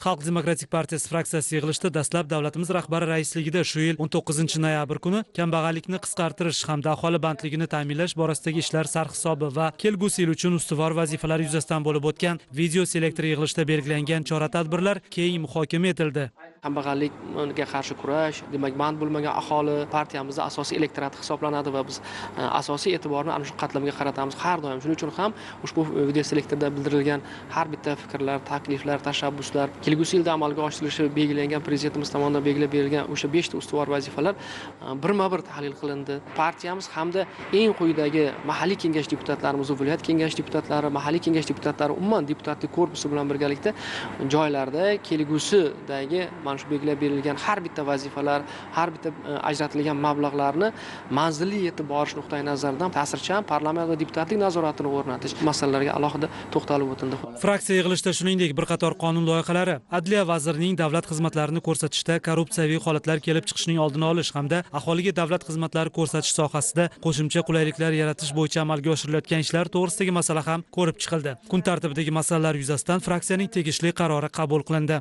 Xalq demokratik partiyasi fraksiyasi yig'ilishida dastlab davlatimiz rahbari raisligida shu yil 19 noyabr kuni kambag'allikni qisqartirish hamda aholi bandligini ta'minlash borasidagi ishlar sarhisobi va kelgusi yil uchun ustuvor vazifalar yuzasidan bo'lib o'tgan video selektor yig'ilishida belgilangan chora-tadbirlar keng muhokama etildi. Kambag'allikka qarshi kurash, demak, band bo'lmagan aholi partiyamizda asosiy elektorat hisoblanadi va biz asosiy e'tiborni ana shu qatlamga qaratamiz har doim. Shuning uchun ham ushbu video selektorda bildirilgan har bitta fikrlar, takliflar, tashabbuslar, kelgusi yilda amalga oshirilishi belgilangan prezidentimiz tomonidan belgilab berilgan o'sha 5 ta ustuvor vazifalar birma-bir tahlil qilindi. Partiyamiz hamda eng quyidagi mahalliy kengash deputatlarimiz, viloyat kengash deputatlari, mahalliy kengash deputatlari, umuman deputatlik korpusi bilan birgalikda joylarda kelgusidagi mana shu belgilab berilgan har bitta vazifalar, har bitta ajratilgan mablag'larni manzilli yetib borish nuqtai nazaridan ta'sirchan parlament va deputatlik nazoratini o'rnatish masalalariga alohida to'xtalib o'tildi. Fraksiya yig'ilishida shuningdek bir qator qonun loyihalari, Adliya vazirining davlat xizmatlarini ko'rsatishda korrupsiyaviy holatlar kelib chiqishining oldini olish hamda aholiga davlat xizmatlari ko'rsatish sohasida qo'shimcha qulayliklar yaratish bo'yicha amalga oshirilayotgan ishlar to'g'risidagi masala ham ko'rib chiqildi. Kun tartibidagi masalalar yuzasidan fraksiyaning tegishli qarori qabul qilindi.